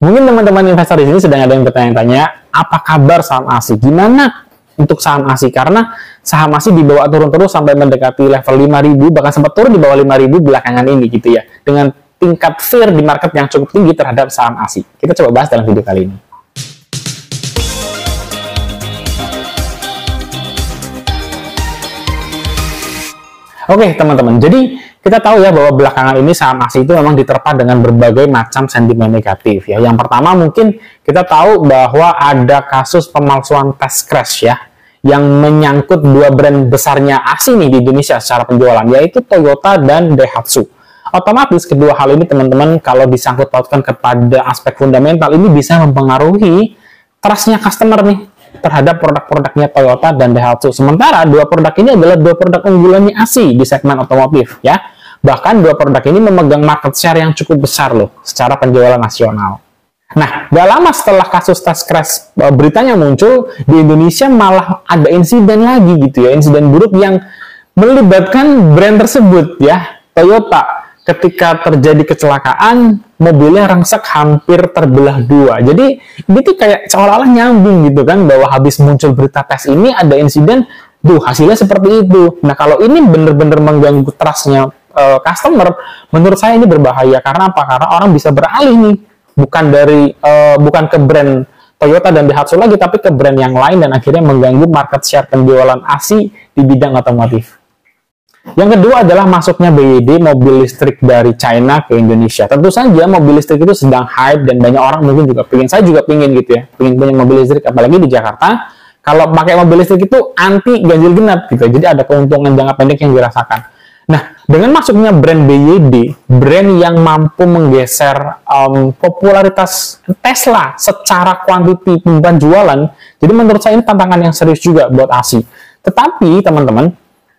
Mungkin teman-teman investor di sini sedang ada yang bertanya-tanya, apa kabar saham ASI? Gimana untuk saham ASI? Karena saham ASI dibawa turun terus sampai mendekati level 5.000, bahkan sempat turun di bawah 5.000 belakangan ini gitu ya. Dengan tingkat fear di market yang cukup tinggi terhadap saham ASI. Kita coba bahas dalam video kali ini. Oke teman-teman, jadi kita tahu ya bahwa belakangan ini saham ASI itu memang diterpa dengan berbagai macam sentimen negatif ya. Yang pertama mungkin kita tahu bahwa ada kasus pemalsuan test crash ya, yang menyangkut dua brand besarnya ASI nih di Indonesia secara penjualan, yaitu Toyota dan Daihatsu. Otomatis kedua hal ini teman-teman kalau disangkut pautkan kepada aspek fundamental, ini bisa mempengaruhi trust-nya customer nih terhadap produk-produknya Toyota dan Daihatsu. Sementara dua produk ini adalah dua produk unggulannya ASI di segmen otomotif ya. Bahkan dua produk ini memegang market share yang cukup besar loh secara penjualan nasional. Nah, gak lama setelah kasus test crash beritanya muncul, di Indonesia malah ada insiden lagi gitu ya, insiden buruk yang melibatkan brand tersebut ya, Toyota. Ketika terjadi kecelakaan, mobilnya ringsek hampir terbelah dua. Jadi ini tuh kayak seolah-olah nyambung gitu kan, bahwa habis muncul berita tes ini ada insiden, hasilnya seperti itu. Nah kalau ini benar-benar mengganggu trust-nya customer, menurut saya ini berbahaya. Karena apa? Karena orang bisa beralih nih, bukan ke brand Toyota dan Daihatsu lagi, tapi ke brand yang lain dan akhirnya mengganggu market share penjualan ASI di bidang otomotif. Yang kedua adalah masuknya BYD, mobil listrik dari China ke Indonesia. Tentu saja mobil listrik itu sedang hype dan banyak orang mungkin juga pengen, saya juga pengen gitu ya, pengen punya mobil listrik, apalagi di Jakarta. Kalau pakai mobil listrik itu anti ganjil genap gitu, jadi ada keuntungan jangka pendek yang dirasakan. Nah, dengan masuknya brand BYD, brand yang mampu menggeser popularitas Tesla secara kuantiti penjualan, jadi menurut saya ini tantangan yang serius juga buat ASI. Tetapi teman-teman,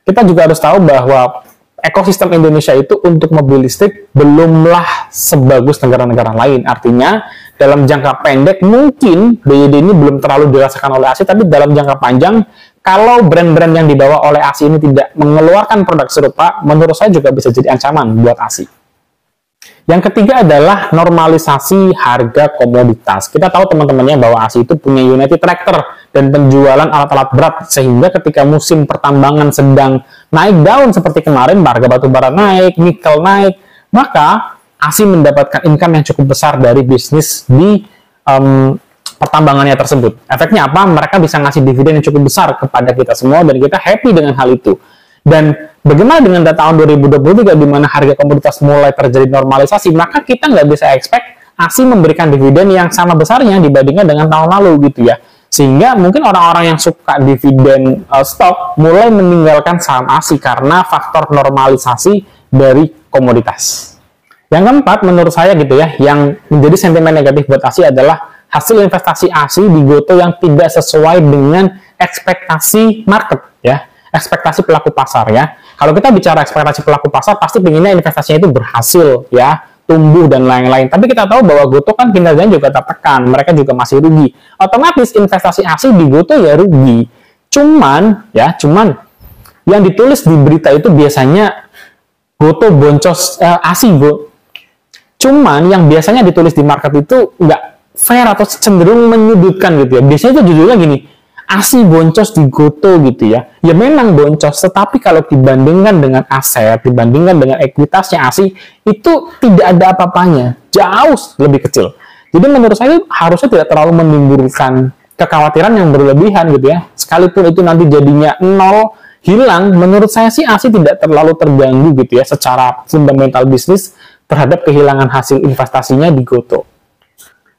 kita juga harus tahu bahwa ekosistem Indonesia itu untuk mobil listrik belumlah sebagus negara-negara lain. Artinya, dalam jangka pendek mungkin BYD ini belum terlalu dirasakan oleh ASI, tapi dalam jangka panjang, kalau brand-brand yang dibawa oleh ASI ini tidak mengeluarkan produk serupa, menurut saya juga bisa jadi ancaman buat ASI. Yang ketiga adalah normalisasi harga komoditas. Kita tahu teman-temannya bahwa ASI itu punya United Tractor dan penjualan alat-alat berat, sehingga ketika musim pertambangan sedang naik daun seperti kemarin, harga batu bara naik, nikel naik, maka ASI mendapatkan income yang cukup besar dari bisnis di pertambangannya tersebut. Efeknya apa? Mereka bisa ngasih dividen yang cukup besar kepada kita semua dan kita happy dengan hal itu. Dan bagaimana dengan data tahun 2023 di mana harga komoditas mulai terjadi normalisasi, maka kita nggak bisa expect ASI memberikan dividen yang sama besarnya dibandingkan dengan tahun lalu gitu ya. Sehingga mungkin orang-orang yang suka dividen stok mulai meninggalkan saham ASI karena faktor normalisasi dari komoditas. Yang keempat menurut saya gitu ya, yang menjadi sentimen negatif buat ASI adalah hasil investasi ASI di GoTo yang tidak sesuai dengan ekspektasi market ya. Ekspektasi pelaku pasar ya. Kalau kita bicara ekspektasi pelaku pasar, pasti pengennya investasinya itu berhasil ya, tumbuh dan lain-lain. Tapi kita tahu bahwa GoTo kan kinerjanya juga tertekan, mereka juga masih rugi. Otomatis investasi ASI di GoTo ya rugi. Cuman yang ditulis di berita itu biasanya GoTo boncos ASI Cuman yang biasanya ditulis di market itu nggak fair atau cenderung menyudutkan gitu ya. Biasanya itu judulnya gini, ASI boncos di GoTo gitu ya. Ya memang boncos, tetapi kalau dibandingkan dengan aset, dibandingkan dengan ekuitasnya ASI, itu tidak ada apa-apanya. Jauh lebih kecil. Jadi menurut saya harusnya tidak terlalu menimbulkan kekhawatiran yang berlebihan gitu ya. Sekalipun itu nanti jadinya nol, hilang, menurut saya sih ASI tidak terlalu terganggu gitu ya secara fundamental bisnis terhadap kehilangan hasil investasinya di GoTo.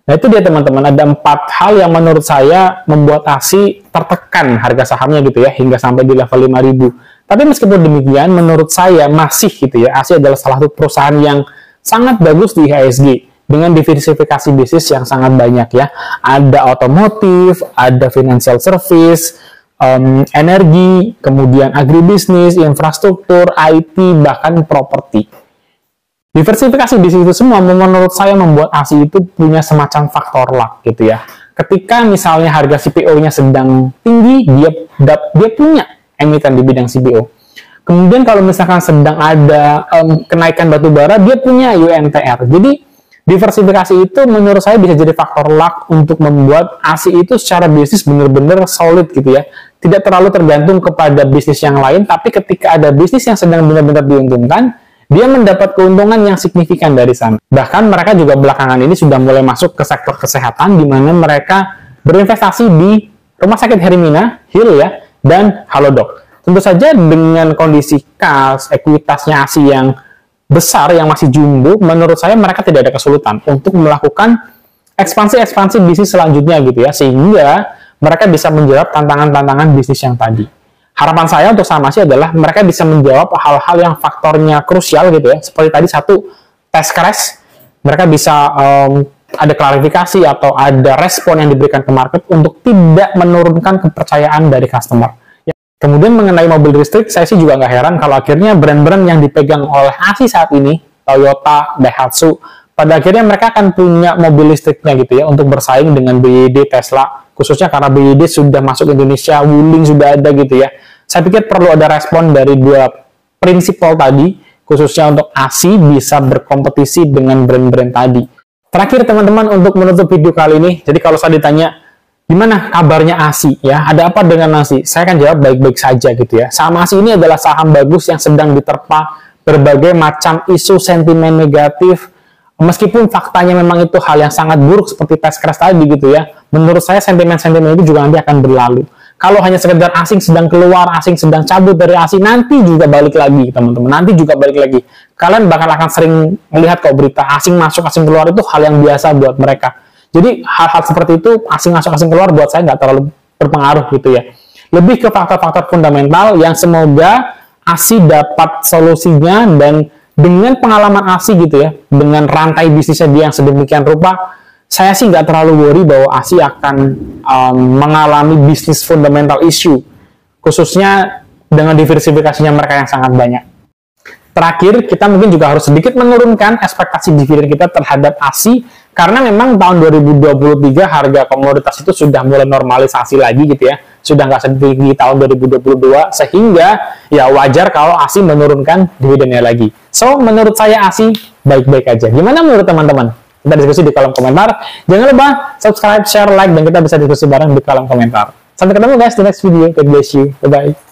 Nah itu dia teman-teman, ada 4 hal yang menurut saya membuat ASI tertekan harga sahamnya gitu ya, hingga sampai di level 5.000. Tapi meskipun demikian, menurut saya masih gitu ya, ASI adalah salah satu perusahaan yang sangat bagus di IHSG, dengan diversifikasi bisnis yang sangat banyak ya. Ada otomotif, ada financial service, energi, kemudian agribisnis, infrastruktur, IT, bahkan properti. Diversifikasi di situ semua menurut saya membuat ASI itu punya semacam faktor luck gitu ya. Ketika misalnya harga CPO-nya sedang tinggi, dia punya emiten di bidang CPO. Kemudian kalau misalkan sedang ada kenaikan batu bara, dia punya UNTR. Jadi Diversifikasi itu menurut saya bisa jadi faktor luck untuk membuat ASI itu secara bisnis benar-benar solid gitu ya. Tidak terlalu tergantung kepada bisnis yang lain, tapi ketika ada bisnis yang sedang benar-benar diuntungkan, dia mendapat keuntungan yang signifikan dari sana. Bahkan mereka juga belakangan ini sudah mulai masuk ke sektor kesehatan, di mana mereka berinvestasi di Rumah Sakit Hermina, Hill ya, dan Halodoc. Tentu saja dengan kondisi kas, ekuitasnya ASI yang besar, yang masih jumbo, menurut saya mereka tidak ada kesulitan untuk melakukan ekspansi-ekspansi bisnis selanjutnya gitu ya, sehingga mereka bisa menjawab tantangan-tantangan bisnis yang tadi. Harapan saya untuk saham ASI adalah mereka bisa menjawab hal-hal yang faktornya krusial gitu ya, seperti tadi satu, test crash, mereka bisa ada klarifikasi atau ada respon yang diberikan ke market untuk tidak menurunkan kepercayaan dari customer. Kemudian mengenai mobil listrik, saya sih juga nggak heran kalau akhirnya brand-brand yang dipegang oleh ASI saat ini, Toyota, Daihatsu, pada akhirnya mereka akan punya mobil listriknya gitu ya, untuk bersaing dengan BYD, Tesla, khususnya karena BYD sudah masuk Indonesia, Wuling sudah ada gitu ya. Saya pikir perlu ada respon dari dua prinsipal tadi, khususnya untuk ASI bisa berkompetisi dengan brand-brand tadi. Terakhir teman-teman, untuk menutup video kali ini, jadi kalau saya ditanya, gimana kabarnya ASI ya? Ada apa dengan ASI? Saya akan jawab baik-baik saja gitu ya. Saham ASI ini adalah saham bagus yang sedang diterpa berbagai macam isu sentimen negatif. Meskipun faktanya memang itu hal yang sangat buruk seperti test crash tadi gitu ya. Menurut saya sentimen-sentimen itu juga nanti akan berlalu. Kalau hanya sekedar asing sedang keluar, asing sedang cabut dari ASI, nanti juga balik lagi teman-teman. Nanti juga balik lagi. Kalian bakal akan sering melihat kok berita asing masuk, asing keluar itu hal yang biasa buat mereka. Jadi hal-hal seperti itu, asing masuk, asing keluar, buat saya nggak terlalu berpengaruh gitu ya. Lebih ke faktor-faktor fundamental yang semoga ASI dapat solusinya, dan dengan pengalaman ASI gitu ya, dengan rantai bisnisnya dia yang sedemikian rupa, saya sih nggak terlalu worry bahwa ASI akan mengalami bisnis fundamental issue, khususnya dengan diversifikasinya mereka yang sangat banyak. Terakhir, kita mungkin juga harus sedikit menurunkan ekspektasi dividen kita terhadap ASI, karena memang tahun 2023 harga komoditas itu sudah mulai normalisasi lagi gitu ya, sudah nggak setinggi tahun 2022, sehingga ya wajar kalau ASI menurunkan dividennya lagi. So, menurut saya ASI baik-baik aja. Gimana menurut teman-teman? Kita diskusi di kolom komentar. Jangan lupa subscribe, share, like, dan kita bisa diskusi bareng di kolom komentar. Sampai ketemu guys di next video. God bless you. Bye-bye.